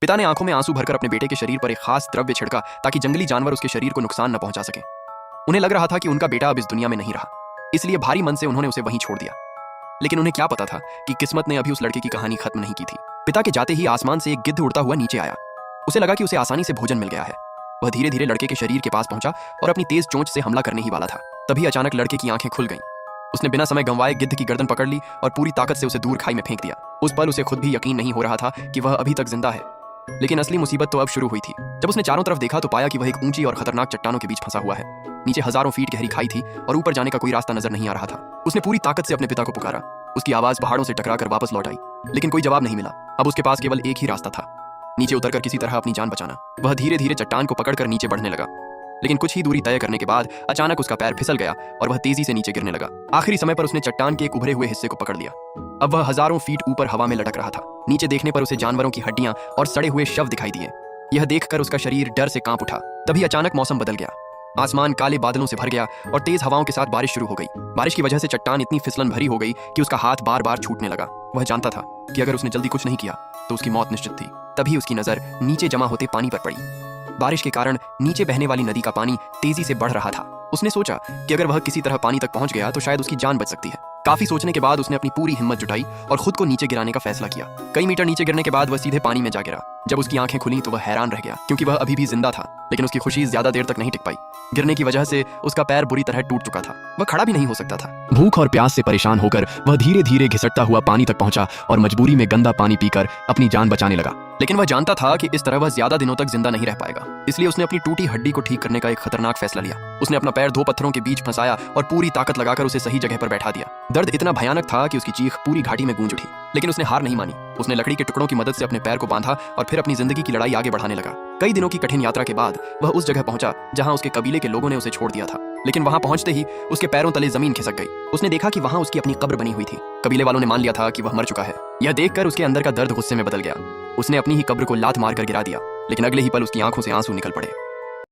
पिता ने आंखों में आंसू भरकर अपने बेटे के शरीर पर एक खास द्रव्य छिड़का ताकि जंगली जानवर उसके शरीर को नुकसान न पहुंचा सके। उन्हें लग रहा था कि उनका बेटा अब इस दुनिया में नहीं रहा, इसलिए भारी मन से उन्होंने उसे वहीं छोड़ दिया। लेकिन उन्हें क्या पता था कि किस्मत ने अभी उस लड़के की कहानी खत्म नहीं की थी। पिता के जाते ही आसमान से एक गिद्ध उड़ता हुआ नीचे आया। उसे लगा कि उसे आसानी से भोजन मिल गया है। वह धीरे धीरे लड़के के शरीर के पास पहुंचा और अपनी तेज चोंच से हमला करने ही वाला था। तभी अचानक लड़के की आंखें खुल गईं। उसने बिना समय गंवाए गिद्ध की गर्दन पकड़ ली और पूरी ताकत से उसे दूर खाई में फेंक दिया। उस पल उसे खुद भी यकीन नहीं हो रहा था कि वह अभी तक जिंदा है। लेकिन असली मुसीबत तो अब शुरू हुई थी। जब उसने चारों तरफ देखा तो पाया कि वह एक ऊंची और खतरनाक चट्टानों के बीच फंसा हुआ है। नीचे हजारों फीट गहरी खाई थी और ऊपर जाने का कोई रास्ता नजर नहीं आ रहा था। उसने पूरी ताकत से अपने पिता को पुकारा। उसकी आवाज पहाड़ों से टकराकर वापस लौट आई, लेकिन कोई जवाब नहीं मिला। अब उसके पास केवल एक ही रास्ता था, नीचे उतरकर किसी तरह अपनी जान बचाना। वह धीरे धीरे चट्टान को पकड़कर नीचे बढ़ने लगा, लेकिन कुछ ही दूरी तय करने के बाद अचानक उसका पैर फिसल गया और वह तेजी से नीचे गिरने लगा। आखिरी समय पर उसने चट्टान के एक उभरे हुए हिस्से को पकड़ लिया। अब वह हजारों फीट ऊपर हवा में लटक रहा था। नीचे देखने पर उसे जानवरों की हड्डियां और सड़े हुए शव दिखाई दिए। यह देखकर उसका शरीर डर से कांप उठा। तभी अचानक मौसम बदल गया। आसमान काले बादलों से भर गया और तेज हवाओं के साथ बारिश शुरू हो गई। बारिश की वजह से चट्टान इतनी फिसलन भरी हो गई कि उसका हाथ बार बार छूटने लगा। वह जानता था कि अगर उसने जल्दी कुछ नहीं किया तो उसकी मौत निश्चित थी। तभी उसकी नजर नीचे जमा होते पानी पर पड़ी। बारिश के कारण नीचे बहने वाली नदी का पानी तेजी से बढ़ रहा था। उसने सोचा कि अगर वह किसी तरह पानी तक पहुंच गया तो शायद उसकी जान बच सकती है। काफी सोचने के बाद उसने अपनी पूरी हिम्मत जुटाई और खुद को नीचे गिराने का फैसला किया। कई मीटर नीचे गिरने के बाद वह सीधे पानी में जा गिरा। जब उसकी आंखें खुली तो वह हैरान रह गया, क्योंकि वह अभी भी जिंदा था। लेकिन उसकी खुशी ज्यादा देर तक नहीं टिक पाई। गिरने की वजह से उसका पैर बुरी तरह टूट चुका था। वह खड़ा भी नहीं हो सकता था। भूख और प्यास से परेशान होकर वह धीरे धीरे घिसटता हुआ पानी तक पहुंचा और मजबूरी में गंदा पानी पीकर अपनी जान बचाने लगा। लेकिन वह जानता था कि इस तरह वह ज्यादा दिनों तक जिंदा नहीं रह पाएगा। इसलिए उसने अपनी टूटी हड्डी को ठीक करने का एक खतरनाक फैसला लिया। उसने अपना पैर दो पत्थरों के बीच फंसाया और पूरी ताकत लगाकर उसे सही जगह पर बैठा दिया। दर्द इतना भयानक था कि उसकी चीख पूरी घाटी में गूंज उठी, लेकिन उसने हार नहीं मानी। उसने लकड़ी के टुकड़ों की मदद से अपने पैर को बांधा और फिर अपनी जिंदगी की लड़ाई आगे बढ़ाने लगा। कई दिनों की कठिन यात्रा के बाद वह उस जगह पहुंचा जहां उसके कबीले के लोगों ने उसे छोड़ दिया था। लेकिन वहां पहुंचते ही उसके पैरों तले जमीन खिसक गई। उसने देखा कि वहां उसकी अपनी कब्र बनी हुई थी। कबीले वालों ने मान लिया था कि वह मर चुका है। यह देखकर उसके अंदर का दर्द गुस्से में बदल गया। उसने अपनी ही कब्र को लात मारकर गिरा दिया, लेकिन अगले ही पल उसकी आंखों से आंसू निकल पड़े।